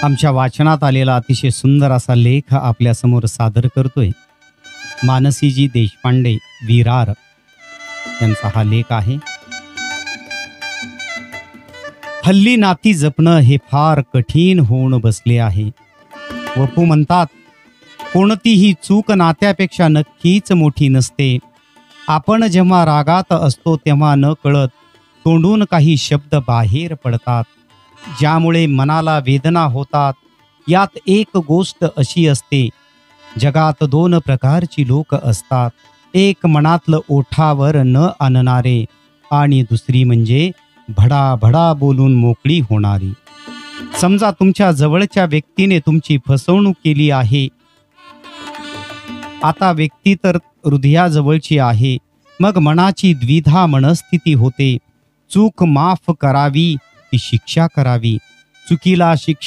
आमच्या वाचनात आलेला अतिशय सुंदर असा लेख आपल्यासमोर सादर करतोय मानसीजी देशपांडे विरार यांचा हा लेख आहे. हल्ली नाती जपणं हे फार कठीण होऊन बसले आहे. वपू म्हणतात, कोणतीही चूक नात्यापेक्षा नक्कीच मोठी नसते. आपण जेव्हा रागात असतो तेव्हा न कळत तोंडून काही शब्द बाहेर पडतात, ज्यामुळे मनाला वेदना होतात. यात एक गोष्ट अशी असते, जगात दोन प्रकारची लोक असतात. एक मनातलं ओठावर न आणणारे आणि दुसरी म्हणजे भडाभडा बोलून मोकळी होणारी. समजा तुमच्या जवळच्या व्यक्तीने तुमची फसवणूक केली आहे. आता व्यक्ती तर हृदयाजवळची आहे, मग मनाची द्विधा मनस्थिती होते. चूक माफ करावी की शिक्षा करावी? चुकीला शिक्षा